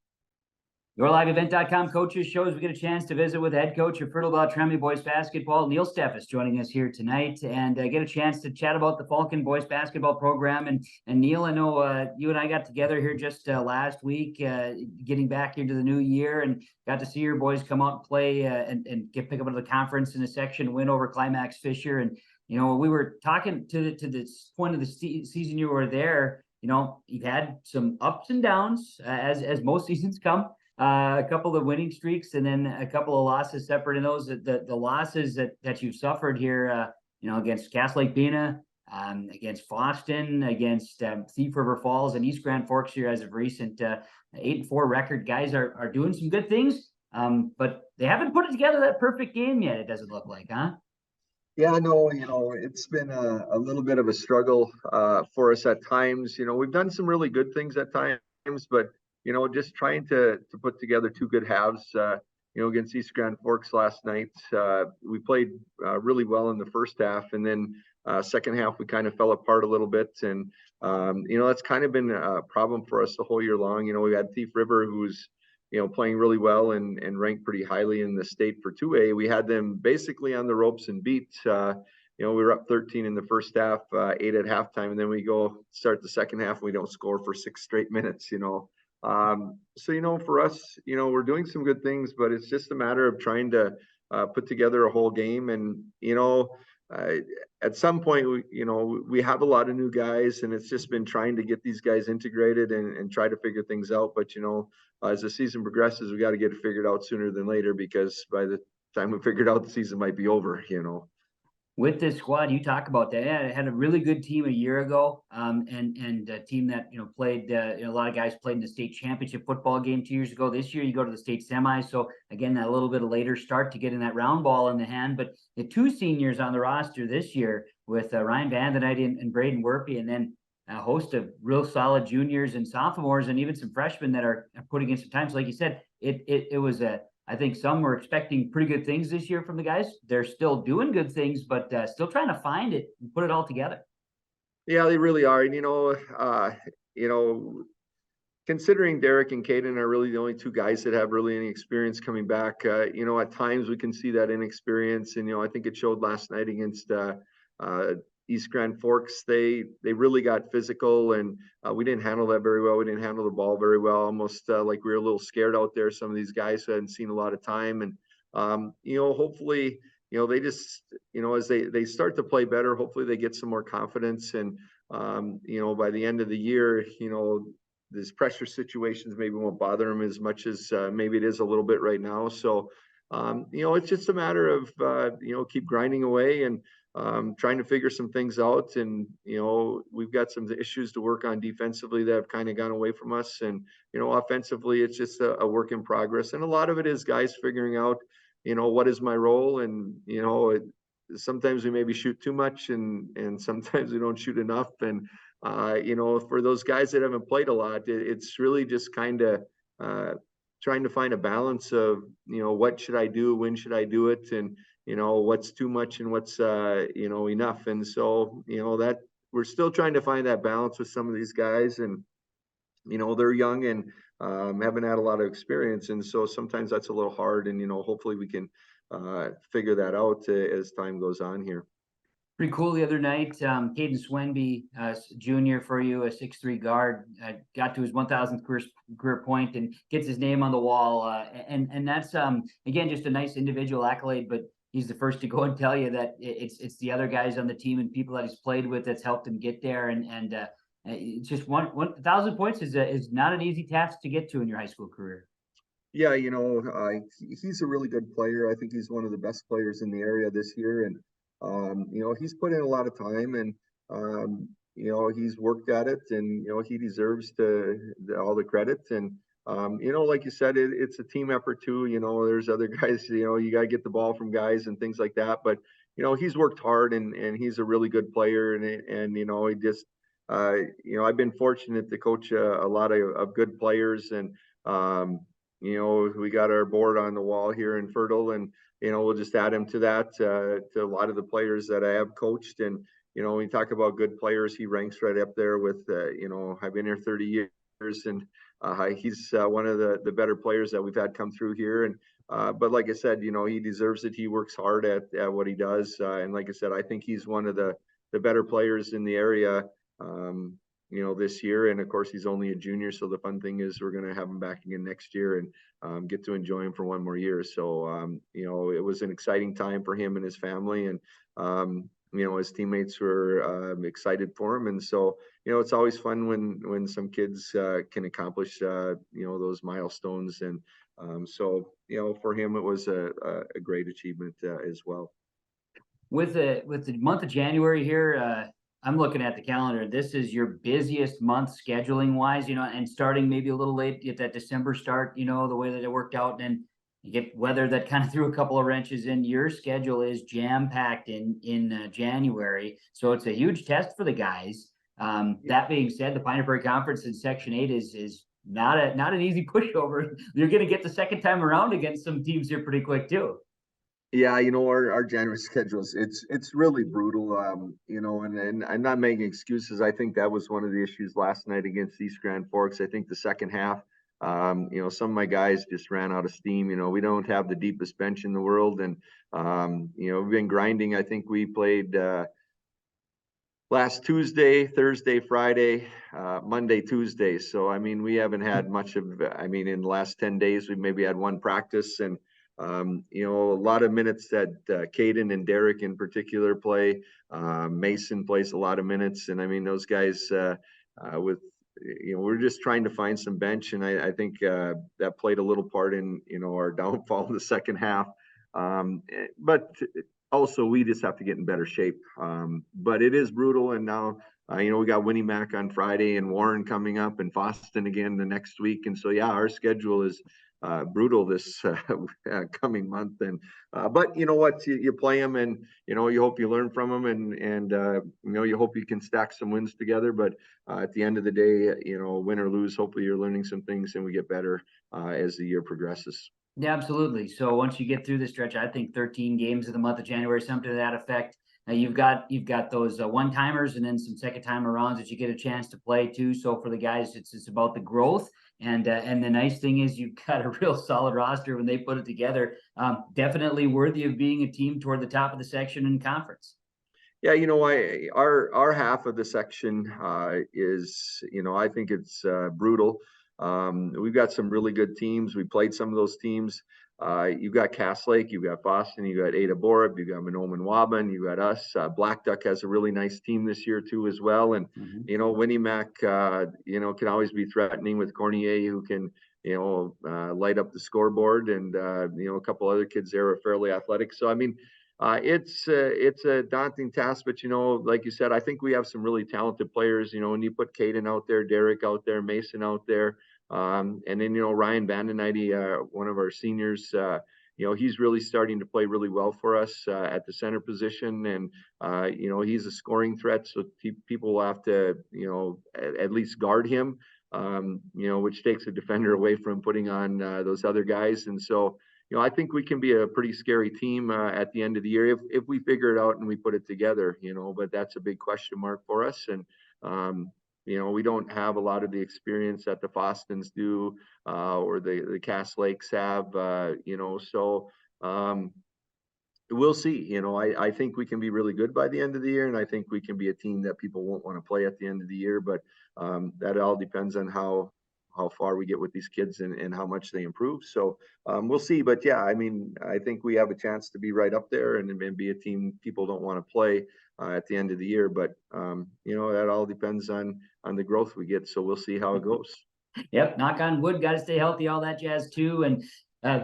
Speaker 16: YourLiveEvent.com coaches shows we get a chance to visit with head coach of Fertile-Beltrami boys basketball, Neil Steffes, joining us here tonight, and get a chance to chat about the Falcon boys basketball program. And Neil, I know you and I got together here just last week, getting back into the new year, and got to see your boys come out and play and pick up into the conference in a section win over Climax Fisher. And you know, we were talking to this point of the season you were there. You know, you've had some ups and downs as most seasons come. A couple of winning streaks and then a couple of losses separate in those. The losses that you've suffered here, you know, against Cass Lake Bena, against Foston, against Thief River Falls and East Grand Forks here as of recent, 8-4 record. Guys are doing some good things, but they haven't put it together that perfect game yet. It doesn't look like, huh?
Speaker 17: Yeah, no, you know, it's been a little bit of a struggle for us at times. You know, we've done some really good things at times, but you know, just trying to put together two good halves, you know, against East Grand Forks last night. We played really well in the first half, and then second half, we kind of fell apart a little bit. And, you know, that's kind of been a problem for us the whole year long. You know, we had Thief River, who's, you know, playing really well and ranked pretty highly in the state for 2A. We had them basically on the ropes and beat. You know, we were up 13 in the first half, 8 at halftime, and then we go start the second half, and we don't score for 6 straight minutes, you know. So, you know, for us, you know, we're doing some good things, but it's just a matter of trying to put together a whole game. And, you know, at some point, we have a lot of new guys, and it's just been trying to get these guys integrated and try to figure things out. But, you know, as the season progresses, we got to get it figured out sooner than later, because by the time we figure it out, the season might be over, you know.
Speaker 16: With this squad, you talk about that. Yeah, it had a really good team a year ago, and a team that, you know, played, you know, a lot of guys played in the state championship football game 2 years ago. This year, you go to the state semis. So again, that little bit of later start to getting that round ball in the hand. But the 2 seniors on the roster this year with Ryan Vandenite and Braden Werpy, and then a host of real solid juniors and sophomores, and even some freshmen that are putting in some time. So like you said, it was I think some were expecting pretty good things this year from the guys. They're still doing good things, but still trying to find it and put it all together.
Speaker 17: Yeah, they really are. And, you know, considering Derek and Caden are really the only 2 guys that have really any experience coming back, you know, at times we can see that inexperience. And, you know, I think it showed last night against East Grand Forks. They really got physical, and we didn't handle that very well. We didn't handle the ball very well, almost like we were a little scared out there. Some of these guys who hadn't seen a lot of time. And, you know, hopefully, they just, as they start to play better, hopefully they get some more confidence. And, by the end of the year, these pressure situations maybe won't bother them as much as maybe it is a little bit right now. So, it's just a matter of, keep grinding away and trying to figure some things out. And, we've got some issues to work on defensively that have kind of gone away from us. And, offensively, it's just a work in progress. And a lot of it is guys figuring out, what is my role? And, sometimes we maybe shoot too much and sometimes we don't shoot enough. And, for those guys that haven't played a lot, it's really just kind of trying to find a balance of, what should I do? When should I do it? And, what's too much and what's, enough. And so, that we're still trying to find that balance with some of these guys. And, they're young and haven't had a lot of experience. And so sometimes that's a little hard. And, hopefully we can figure that out as time goes on here.
Speaker 16: Pretty cool the other night. Caden Swenby, junior for you, a 6'3" guard, got to his 1,000th career point and gets his name on the wall. And that's, again, just a nice individual accolade, but he's the first to go and tell you that it's the other guys on the team and people that he's played with that's helped him get there. And it's just 1,000 points is not an easy task to get to in your high school career.
Speaker 17: Yeah, he's a really good player. I think he's one of the best players in the area this year. And, he's put in a lot of time and, he's worked at it and, he deserves all the credit. And, like you said, it's a team effort too. There's other guys, you got to get the ball from guys and things like that. But, he's worked hard and he's a really good player. And he just, I've been fortunate to coach a lot of good players. And, we got our board on the wall here in Fertile and, we'll just add him to that, to a lot of the players that I have coached. And, when you talk about good players, he ranks right up there with, I've been here 30 years and he's one of the better players that we've had come through here. And, but like I said, he deserves it. He works hard at what he does. And like I said, I think he's one of the better players in the area, this year. And of course, he's only a junior. So the fun thing is we're going to have him back again next year and get to enjoy him for one more year. So, it was an exciting time for him and his family. And, his teammates were excited for him. And so, it's always fun when some kids can accomplish, those milestones. And so, for him, it was a great achievement as well.
Speaker 16: With the month of January here, I'm looking at the calendar. This is your busiest month scheduling wise, and starting maybe a little late, get that December start, the way that it worked out. And you get weather that kind of threw a couple of wrenches in. Your schedule is jam packed in January. So it's a huge test for the guys. That being said, the Pioneer Prairie Conference in Section 8 is not an easy pushover. You're going to get the second time around against some teams here pretty quick too.
Speaker 17: Yeah, our January schedules, it's really brutal, and I'm not making excuses. I think that was one of the issues last night against East Grand Forks. I think the second half, some of my guys just ran out of steam. We don't have the deepest bench in the world. And, we've been grinding. I think we played last Tuesday, Thursday, Friday, Monday, Tuesday. So, we haven't had much of, in the last 10 days, we've maybe had one practice. And, a lot of minutes that Caden and Derek in particular play. Mason plays a lot of minutes. And those guys we're just trying to find some bench. And I think that played a little part in, our downfall in the second half. But also we just have to get in better shape. But it is brutal. And now, we got Winnie Mac on Friday and Warren coming up and Foston again the next week. And so, yeah, our schedule is brutal this coming month. And but you know what, you play them and you hope you learn from them and you hope you can stack some wins together. But at the end of the day, win or lose, hopefully you're learning some things and we get better as the year progresses.
Speaker 16: Yeah, absolutely. So once you get through the stretch, I think 13 games of the month of January, something to that effect. Now you've got those one-timers and then some second-timer rounds that you get a chance to play too. So for the guys, it's about the growth. And the nice thing is you've got a real solid roster when they put it together. Definitely worthy of being a team toward the top of the section and conference.
Speaker 17: Yeah, our half of the section is, I think it's brutal. We've got some really good teams. We played some of those teams. you've got Cass Lake, you've got Boston, you've got Ada Borup, you've got Monoman Waban, you've got us. Black Duck has a really nice team this year too as well. And, Winnie Mac, can always be threatening with Cornier, who can, light up the scoreboard. And, a couple other kids there are fairly athletic. So, I mean, it's a daunting task, but, like you said, I think we have some really talented players. When you put Caden out there, Derek out there, Mason out there, and then, Ryan Vandenheide, one of our seniors, he's really starting to play really well for us at the center position. And, he's a scoring threat. So people will have to, at least guard him, which takes a defender away from putting on those other guys. And so, I think we can be a pretty scary team at the end of the year if we figure it out and we put it together, but that's a big question mark for us. And, we don't have a lot of the experience that the Fostons do or the Cass Lakes have, so we'll see. I think we can be really good by the end of the year, and I think we can be a team that people won't want to play at the end of the year. But that all depends on how far we get with these kids and how much they improve. So we'll see. But yeah, I mean, I think we have a chance to be right up there and be a team people don't want to play at the end of the year. But, that all depends on the growth we get. So we'll see how it goes.
Speaker 16: Yep. Knock on wood, got to stay healthy, all that jazz too. And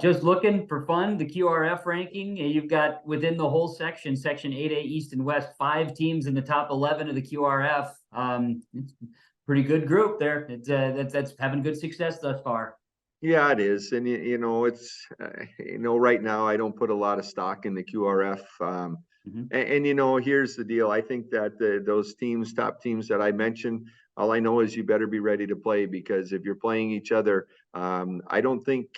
Speaker 16: just looking for fun, the QRF ranking, you've got within the whole section 8A East and West, 5 teams in the top 11 of the QRF. It's a pretty good group there. It's that's having good success thus far.
Speaker 17: Yeah, it is. And, it's, right now I don't put a lot of stock in the QRF. And, here's the deal. I think that those teams, top teams that I mentioned, all I know is you better be ready to play, because if you're playing each other, I don't think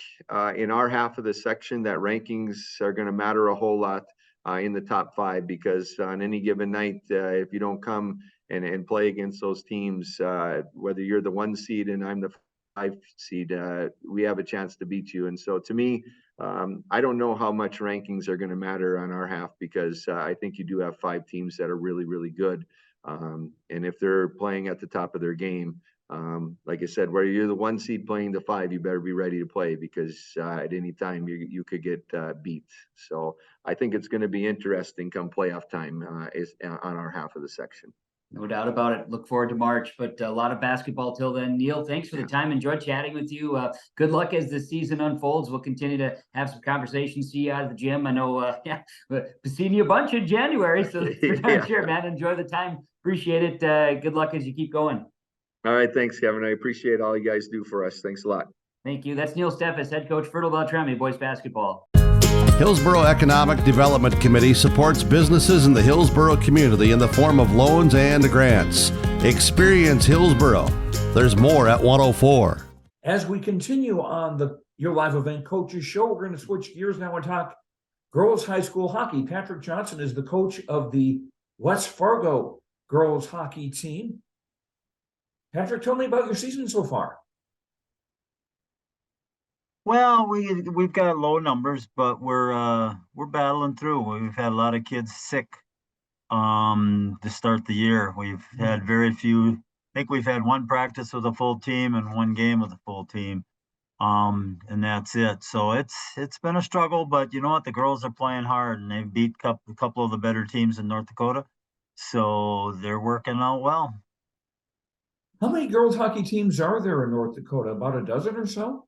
Speaker 17: in our half of the section that rankings are going to matter a whole lot in the top 5, because on any given night, if you don't come and play against those teams, whether you're the 1 seed and I'm the 5 seed, we have a chance to beat you. And so to me, I don't know how much rankings are going to matter on our half, because I think you do have 5 teams that are really, really good. And if they're playing at the top of their game, like I said, where you're the 1 seed playing the 5, you better be ready to play, because at any time you could get beat. So I think it's going to be interesting come playoff time is on our half of the section.
Speaker 16: No doubt about it. Look forward to March, but a lot of basketball till then. Neil, thanks for the time. Enjoyed chatting with you. Good luck as the season unfolds. We'll continue to have some conversations. See you out of the gym. I know, seeing you a bunch in January, so for damn sure, man. Enjoy the time. Appreciate it. Good luck as you keep going.
Speaker 17: All right. Thanks, Kevin. I appreciate all you guys do for us. Thanks a lot.
Speaker 16: Thank you. That's Neil Steffes, head coach, Fertile-Beltrami boys basketball.
Speaker 8: Hillsborough Economic Development Committee supports businesses in the Hillsborough community in the form of loans and grants. Experience Hillsborough. There's more at 104.
Speaker 6: As we continue on your live event coaches show, we're going to switch gears now and talk girls high school hockey. Patrick Johnson is the coach of the West Fargo girls hockey team. Patrick, tell me about your season so far.
Speaker 18: Well, we've got low numbers, but we're battling through. We've had a lot of kids sick to start the year. We've had very few. I think we've had 1 practice with a full team and 1 game with a full team, and that's it. So it's been a struggle, but you know what? The girls are playing hard, and they've beat a couple of the better teams in North Dakota, so they're working out well.
Speaker 6: How many girls hockey teams are there in North Dakota? About a dozen or so?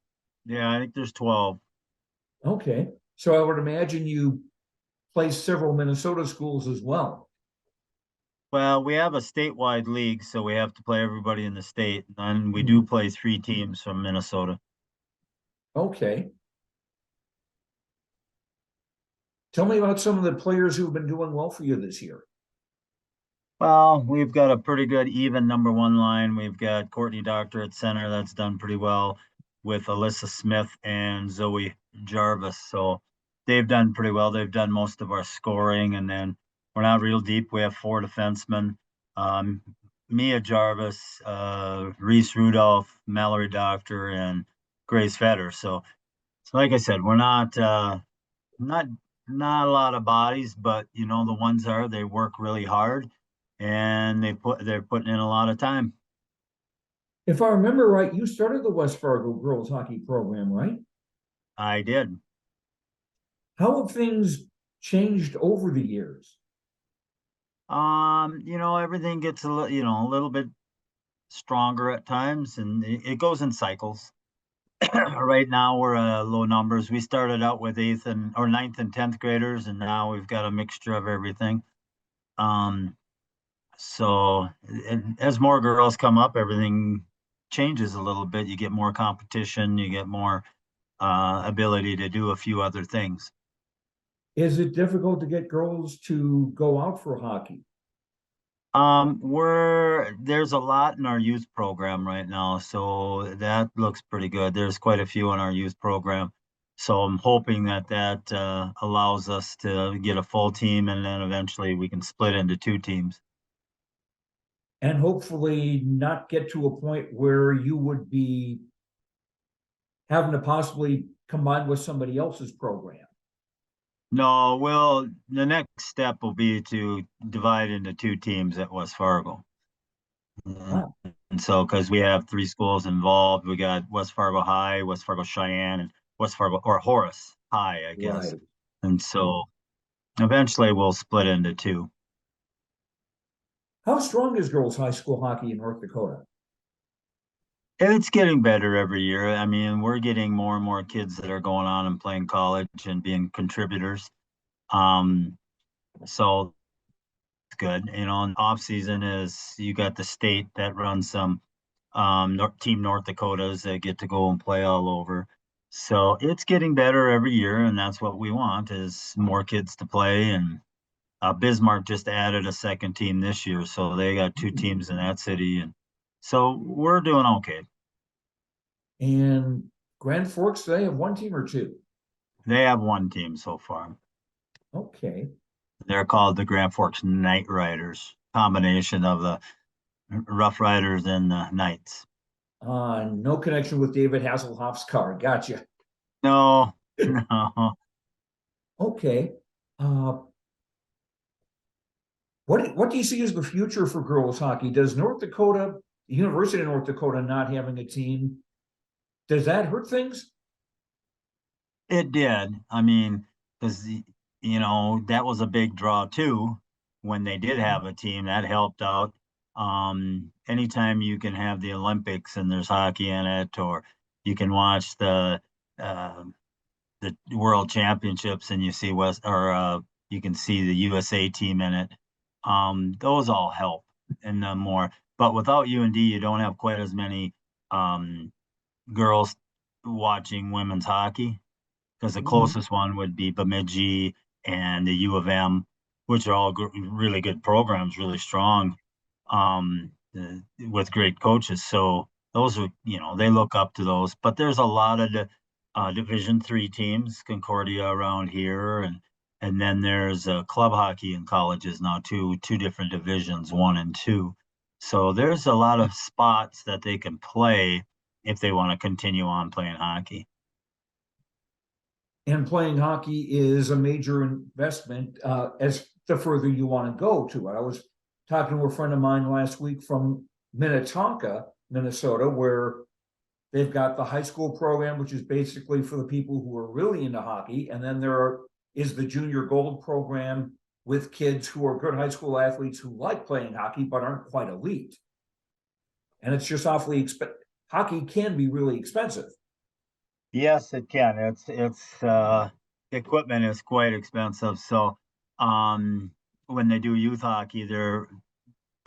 Speaker 18: Yeah, I think there's 12.
Speaker 6: Okay. So I would imagine you play several Minnesota schools as well.
Speaker 18: Well, we have a statewide league, so we have to play everybody in the state. And we do play 3 teams from Minnesota.
Speaker 6: Okay. Tell me about some of the players who've been doing well for you this year.
Speaker 18: Well, we've got a pretty good even number 1 line. We've got Courtney Doctor at center. That's done pretty well, with Alyssa Smith and Zoe Jarvis. So they've done pretty well. They've done most of our scoring, and then we're not real deep. We have 4 defensemen, Mia Jarvis, Reese Rudolph, Mallory Doctor, and Grace Fetter. So like I said, we're not a lot of bodies, but the ones they work really hard, and they're putting in a lot of time.
Speaker 6: If I remember right, you started the West Fargo girls hockey program, right?
Speaker 18: I did.
Speaker 6: How have things changed over the years?
Speaker 18: Everything gets a little bit stronger at times, and it goes in cycles. Right now we're low numbers. We started out with ninth and 10th graders, and now we've got a mixture of everything. So as more girls come up, everything changes a little bit. You get more competition, you get more ability to do a few other things.
Speaker 6: Is it difficult to get girls to go out for hockey?
Speaker 18: There's a lot in our youth program right now, so that looks pretty good. There's quite a few in our youth program. So I'm hoping that allows us to get a full team, and then eventually we can split into 2 teams.
Speaker 6: And hopefully not get to a point where you would be having to possibly combine with somebody else's program.
Speaker 18: No, well, the next step will be to divide into 2 teams at West Fargo.
Speaker 6: Wow.
Speaker 18: And so, because we have 3 schools involved, we got West Fargo High, West Fargo Cheyenne, and West Fargo, or Horace High, I guess.
Speaker 6: Right.
Speaker 18: And so eventually we'll split into 2.
Speaker 6: How strong is girls' high school hockey in North Dakota?
Speaker 18: It's getting better every year. I mean, we're getting more and more kids that are going on and playing college and being contributors. So it's good. And off season is you got the state that runs some Team North Dakotas that get to go and play all over. So it's getting better every year, and that's what we want is more kids to play. And Bismarck just added a second team this year, so they got 2 teams in that city, and so we're doing okay.
Speaker 6: And Grand Forks, they have 1 team or 2?
Speaker 18: They have 1 team so far.
Speaker 6: Okay.
Speaker 18: They're called the Grand Forks Night Riders, combination of the Rough Riders and the Knights.
Speaker 6: No connection with David Hasselhoff's car. Gotcha.
Speaker 18: No, no.
Speaker 6: Okay. What do you see as the future for girls hockey? Does the University of North Dakota not having a team, does that hurt things?
Speaker 18: It did. I mean, because that was a big draw too. When they did have a team, that helped out. Anytime you can have the Olympics and there's hockey in it, or you can watch the World Championships and you see you can see the USA team in it. Those all help and more. But without UND, you don't have quite as many girls watching women's hockey, because the closest one would be Bemidji and the U of M, which are all really good programs, really strong, with great coaches. So those are, they look up to those. But there's a lot of Division III teams, Concordia around here, and then there's club hockey in colleges now too, 2 different divisions, 1 and 2. So there's a lot of spots that they can play if they want to continue on playing hockey.
Speaker 6: And playing hockey is a major investment as the further you want to go to it. I was talking to a friend of mine last week from Minnetonka, Minnesota, where they've got the high school program, which is basically for the people who are really into hockey. And then there is the junior gold program with kids who are good high school athletes who like playing hockey but aren't quite elite. And it's just awfully expensive. Hockey can be really expensive.
Speaker 18: Yes, it can. It's equipment is quite expensive. So when they do youth hockey, the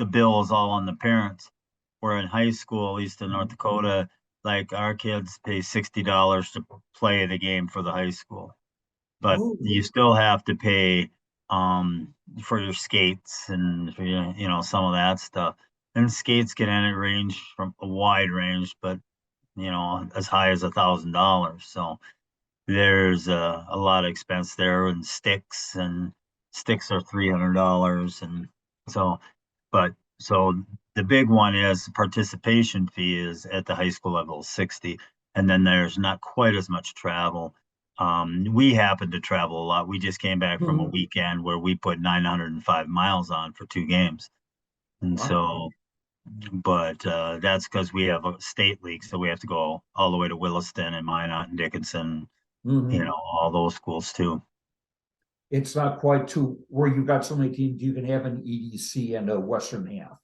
Speaker 18: bill is all on the parents. Where in high school, at least in North Dakota, like our kids pay $60 to play the game for the high school. But you still have to pay for your skates and for some of that stuff. And skates can range from a wide range, but as high as $1,000. So there's a lot of expense there, and sticks are $300, and so the big one is participation fee is at the high school level $60, and then there's not quite as much travel. We happen to travel a lot. We just came back from a weekend where we put 905 miles on for 2 games, and so. But that's because we have a state league, so we have to go all the way to Williston and Minot and Dickinson, all those schools too.
Speaker 6: it's not quite to where you've got so many teams, you can have an EDC and a Western half.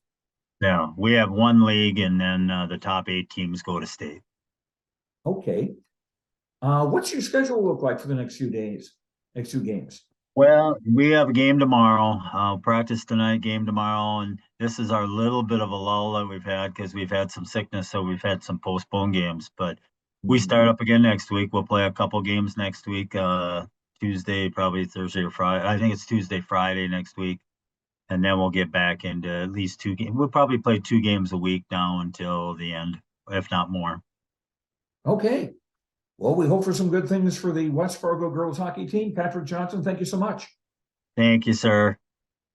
Speaker 18: Yeah, we have one league, and then the top 8 teams go to state.
Speaker 6: Okay. What's your schedule look like for the next few days, next 2 games?
Speaker 18: Well, we have a game tomorrow, practice tonight, game tomorrow, and this is our little bit of a lull that we've had because we've had some sickness, so we've had some postponed games. But we start up again next week. We'll play a couple games next week, Tuesday, probably Thursday or Friday. I think it's Tuesday, Friday next week. And then we'll get back into at least 2 games. We'll probably play 2 games a week now until the end, if not more.
Speaker 6: Okay. Well, we hope for some good things for the West Fargo girls hockey team. Patrick Johnson, thank you so much.
Speaker 18: Thank you, sir.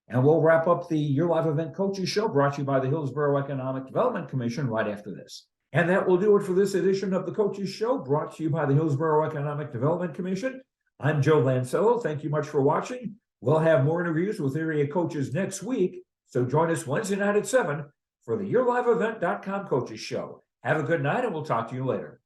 Speaker 6: And we'll wrap up the Your Live Event Coaches Show brought to you by the Hillsborough Economic Development Commission right after this. And that will do it for this edition of the Coaches Show brought to you by the Hillsborough Economic Development Commission. I'm Joe Lancello. Thank you much for watching. We'll have more interviews with area coaches next week. So join us Wednesday night at 7 for the YourLiveEvent.com Coaches Show. Have a good night and we'll talk to you later.